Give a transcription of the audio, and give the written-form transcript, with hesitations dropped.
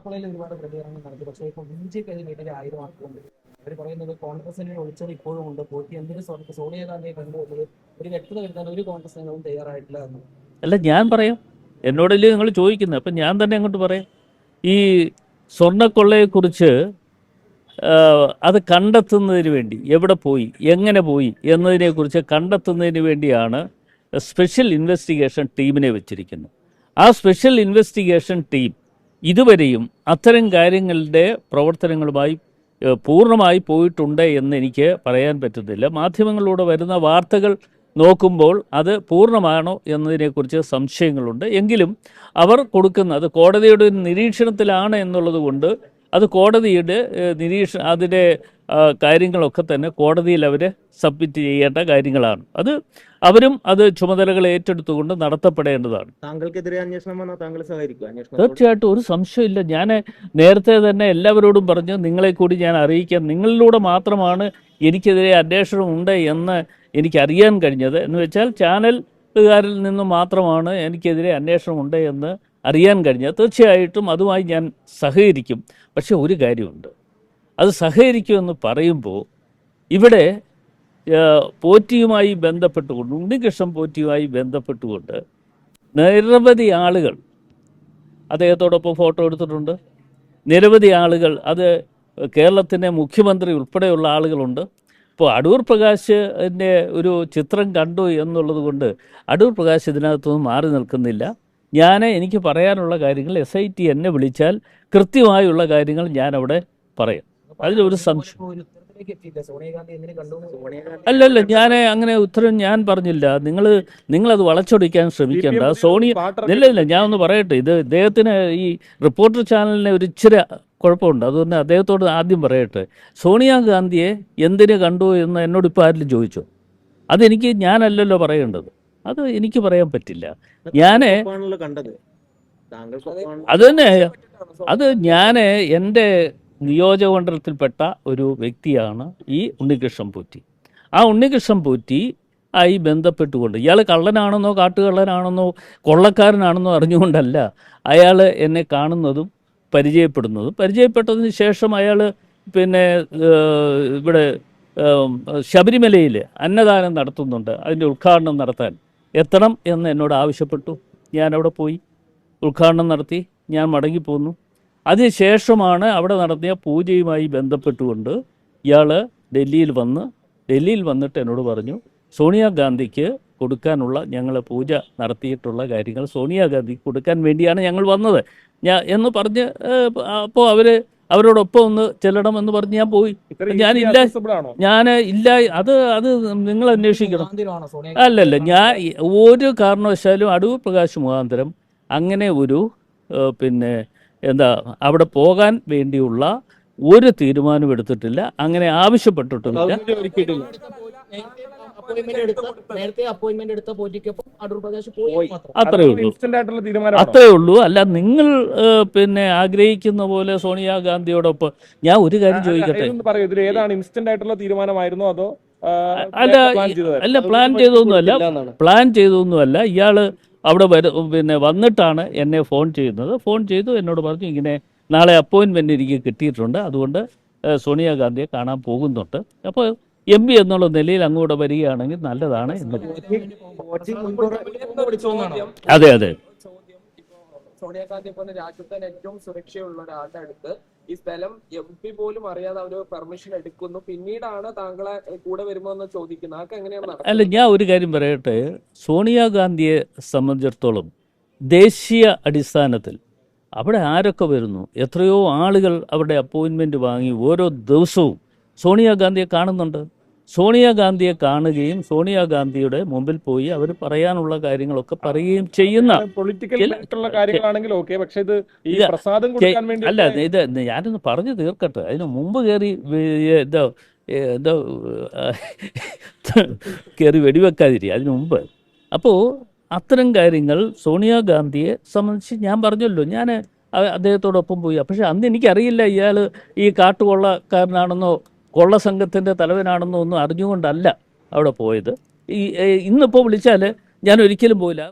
സ്വർണ്ണക്കൊളയിൽ ഒരുപാട് പ്രതികരണങ്ങൾ നടത്തി. പക്ഷേ ഇപ്പോൾ BJP-ക്കെതിരെ 1000 ആക്കുന്നുണ്ട്. അവർ പറയുന്നത് കോൺഗ്രസിനെ ഒളിച്ചത് ഇപ്പോഴും ഉണ്ട്. പോറ്റി എന്തിന് സോണിയാഗാന്ധിയെ കണ്ടുവന്നത് ഒരു വ്യക്തത വരുത്താൻ ഒരു കോൺഗ്രസ് നേതാവും തയ്യാറായിട്ടില്ല എന്ന്. അല്ല, ഞാൻ പറയാം. എന്നോടല്ലേ നിങ്ങൾ ചോദിക്കുന്നത്, അപ്പം ഞാൻ തന്നെ അങ്ങോട്ട് പറയാം. ഈ സ്വർണ്ണക്കൊള്ളയെക്കുറിച്ച് അത് കണ്ടെത്തുന്നതിന് വേണ്ടി എവിടെ പോയി, എങ്ങനെ പോയി എന്നതിനെക്കുറിച്ച് കണ്ടെത്തുന്നതിന് വേണ്ടിയാണ് സ്പെഷ്യൽ ഇൻവെസ്റ്റിഗേഷൻ ടീമിനെ വെച്ചിരിക്കുന്നത്. ആ സ്പെഷ്യൽ ഇൻവെസ്റ്റിഗേഷൻ ടീം ഇതുവരെയും അത്തരം കാര്യങ്ങളുടെ പ്രവർത്തനങ്ങളുമായി പൂർണ്ണമായി പോയിട്ടുണ്ട് എന്ന് എനിക്ക് പറയാൻ പറ്റുന്നില്ല. മാധ്യമങ്ങളിലൂടെ വരുന്ന വാർത്തകൾ നോക്കുമ്പോൾ അത് പൂർണ്ണമാണോ എന്നതിനെക്കുറിച്ച് സംശയങ്ങളുണ്ട്. എങ്കിലും അവർ കൊടുക്കുന്നത് കോടതിയുടെ നിരീക്ഷണത്തിലാണ് എന്നുള്ളത് കൊണ്ട് അത് കോടതിയുടെ അതിൻ്റെ കാര്യങ്ങളൊക്കെ തന്നെ കോടതിയിൽ അവർ സബ്മിറ്റ് ചെയ്യേണ്ട കാര്യങ്ങളാണ്. അവരും അത് ചുമതലകൾ ഏറ്റെടുത്തുകൊണ്ട് നടത്തപ്പെടേണ്ടതാണ്. താങ്കൾക്കെതിരെ അന്വേഷണം വന്നാൽ താങ്കൾ സഹകരിക്കും? തീർച്ചയായിട്ടും, ഒരു സംശയമില്ല. ഞാൻ നേരത്തെ തന്നെ എല്ലാവരോടും പറഞ്ഞ് നിങ്ങളെ കൂടി ഞാൻ അറിയിക്കാം. നിങ്ങളിലൂടെ മാത്രമാണ് എനിക്കെതിരെ അന്വേഷണം ഉണ്ട് എന്ന് എനിക്കറിയാൻ കഴിഞ്ഞത്. എന്ന് വെച്ചാൽ ചാനലുകാരിൽ നിന്നും മാത്രമാണ് എനിക്കെതിരെ അന്വേഷണമുണ്ട് എന്ന് അറിയാൻ കഴിഞ്ഞത്. തീർച്ചയായിട്ടും അതുമായി ഞാൻ സഹകരിക്കും. പക്ഷേ ഒരു കാര്യമുണ്ട്, അത് സഹകരിക്കുമെന്ന് പറയുമ്പോൾ ഇവിടെ പോറ്റിയുമായി ബന്ധപ്പെട്ടുകൊണ്ട്, ഉണ്ണികൃഷ്ണൻ പോറ്റിയുമായി ബന്ധപ്പെട്ടുകൊണ്ട് നിരവധി ആളുകൾ അദ്ദേഹത്തോടൊപ്പം ഫോട്ടോ എടുത്തിട്ടുണ്ട്. നിരവധി ആളുകൾ, അത് കേരളത്തിൻ്റെ മുഖ്യമന്ത്രി ഉൾപ്പെടെയുള്ള ആളുകളുണ്ട്. ഇപ്പോൾ അടൂർ പ്രകാശിൻ്റെ ഒരു ചിത്രം കണ്ടു എന്നുള്ളത് കൊണ്ട് അടൂർ പ്രകാശ് ഇതിനകത്തൊന്നും മാറി നിൽക്കുന്നില്ല. എനിക്ക് പറയാനുള്ള കാര്യങ്ങൾ SIT എന്നെ വിളിച്ചാൽ കൃത്യമായുള്ള കാര്യങ്ങൾ ഞാൻ അവിടെ പറയാം. അതിലൊരു സംശയം അല്ലല്ല, ഞാൻ അങ്ങനെ ഉത്തരം ഞാൻ പറഞ്ഞില്ല. നിങ്ങളത് വളച്ചൊടിക്കാൻ ശ്രമിക്കേണ്ട. ഇല്ല, ഞാൻ ഒന്ന് പറയട്ടെ. ഇത് ഇദ്ദേഹത്തിന് ഈ റിപ്പോർട്ടർ ചാനലിനെ ഒരു ഇച്ചിരി കുഴപ്പമുണ്ട്. അതുകൊണ്ട് അദ്ദേഹത്തോട് ആദ്യം പറയട്ടെ, സോണിയാഗാന്ധിയെ എന്തിനു കണ്ടു എന്ന് എന്നോട് ഇപ്പോൾ ആരെങ്കിലും ചോദിച്ചോ? ഞാനല്ലല്ലോ പറയേണ്ടത്. അത് എനിക്ക് പറയാൻ പറ്റില്ല. ഞാൻ എൻ്റെ നിയോജകമണ്ഡലത്തിൽപ്പെട്ട ഒരു വ്യക്തിയാണ് ഈ ഉണ്ണികൃഷ്ണൻ പോറ്റി. ആ ഉണ്ണികൃഷ്ണൻ പോറ്റി ആയി ബന്ധപ്പെട്ടുകൊണ്ട് ഇയാൾ കള്ളനാണെന്നോ കാട്ടുകള്ളനാണെന്നോ കൊള്ളക്കാരനാണെന്നോ അറിഞ്ഞുകൊണ്ടല്ല അയാൾ എന്നെ കാണുന്നതും പരിചയപ്പെട്ടതിന് ശേഷം അയാൾ ഇവിടെ ശബരിമലയിൽ അന്നദാനം നടത്തുന്നുണ്ട്. അതിൻ്റെ ഉദ്ഘാടനം നടത്താൻ എത്തണം എന്ന് എന്നോട് ആവശ്യപ്പെട്ടു. ഞാനവിടെ പോയി ഉദ്ഘാടനം നടത്തി ഞാൻ മടങ്ങിപ്പോന്നു. അതിനുശേഷമാണ് അവിടെ നടത്തിയ പൂജയുമായി ബന്ധപ്പെട്ടുകൊണ്ട് ഇയാൾ ഡൽഹിയിൽ വന്നിട്ട് എന്നോട് പറഞ്ഞു, സോണിയാഗാന്ധിക്ക് കൊടുക്കാനുള്ള ഞങ്ങൾ പൂജ നടത്തിയിട്ടുള്ള കാര്യങ്ങൾ സോണിയാഗാന്ധിക്ക് കൊടുക്കാൻ വേണ്ടിയാണ് ഞങ്ങൾ വന്നത് എന്ന് പറഞ്ഞ് അപ്പോൾ അവരോടൊപ്പം ഒന്ന് ചെല്ലണമെന്ന് പറഞ്ഞ് ഞാൻ പോയി. ഇല്ല, അത് നിങ്ങൾ അന്വേഷിക്കണം. അല്ലല്ല, ഞാൻ ഒരു കാരണവശാലും അടൂർ പ്രകാശ് മുഖാന്തരം അങ്ങനെ ഒരു അവിടെ പോകാൻ വേണ്ടിയുള്ള ഒരു തീരുമാനം എടുത്തിട്ടില്ല. അങ്ങനെ ആവശ്യപ്പെട്ടിട്ടില്ല. അത്രേ ഉള്ളൂ. അല്ല, നിങ്ങൾ ആഗ്രഹിക്കുന്ന പോലെ സോണിയാഗാന്ധിയോടൊപ്പം ഞാൻ ഒരു കാര്യം ചോദിക്കട്ടെ. അല്ല, പ്ലാൻ ചെയ്തൊന്നുമല്ല. ഇയാള് അവിടെ വന്നിട്ടാണ് എന്നെ ഫോൺ ചെയ്തു എന്നോട് പറഞ്ഞു, ഇങ്ങനെ നാളെ അപ്പോയിൻമെൻ്റ് എനിക്ക് കിട്ടിയിട്ടുണ്ട്, അതുകൊണ്ട് സോണിയാഗാന്ധിയെ കാണാൻ പോകുന്നുണ്ട്. അപ്പോൾ MP എന്നുള്ള നിലയിൽ അങ്ങോട്ട് വരികയാണെങ്കിൽ നല്ലതാണ് എന്ന്. അതെ. സോണിയാഗാന്ധി പോലെ രാജ്യത്ത് ഏറ്റവും സുരക്ഷയുള്ള ഒരാളുടെ അടുത്ത് ഈ സ്ഥലം MP പോലും അറിയാതെ അവര് പെർമിഷൻ എടുക്കുന്നു, പിന്നീടാണ് താങ്കളെ കൂടെ വരുമോ എന്ന് ചോദിക്കുന്നത്. അതൊക്കെ എങ്ങനെയാണ്? അല്ല, ഞാൻ ഒരു കാര്യം പറയട്ടെ. സോണിയാഗാന്ധിയെ സംബന്ധിച്ചിടത്തോളം ദേശീയ അടിസ്ഥാനത്തിൽ അവിടെ ആരൊക്കെ വരുന്നു, എത്രയോ ആളുകൾ അവിടെ അപ്പോയിൻമെൻറ്റ് വാങ്ങി ഓരോ ദിവസവും സോണിയാഗാന്ധിയെ കാണുന്നുണ്ട്. സോണിയാഗാന്ധിയെ കാണുകയും സോണിയാഗാന്ധിയുടെ മുമ്പിൽ പോയി അവർ പറയാനുള്ള കാര്യങ്ങളൊക്കെ പറയുകയും ചെയ്യുന്ന അല്ല, ഇത് ഞാനൊന്ന് പറഞ്ഞു തീർക്കട്ടെ. അതിന് മുമ്പ് കയറി വെടിവെക്കാതിരി അതിനു മുമ്പ്. അപ്പോൾ അത്തരം കാര്യങ്ങൾ സോണിയാഗാന്ധിയെ സംബന്ധിച്ച് ഞാൻ പറഞ്ഞല്ലോ, ഞാൻ അദ്ദേഹത്തോടൊപ്പം പോയി. പക്ഷെ അന്ന് എനിക്കറിയില്ല ഇയാൾ ഈ കാട്ടുകൊള്ളക്കാരനാണെന്നോ കൊള്ള സംഘത്തിൻ്റെ തലവനാണെന്നോ ഒന്നും അറിഞ്ഞുകൊണ്ടല്ല അവിടെ പോയത്. ഇന്നിപ്പോൾ വിളിച്ചാൽ ഞാൻ ഒരിക്കലും പോയില്ല.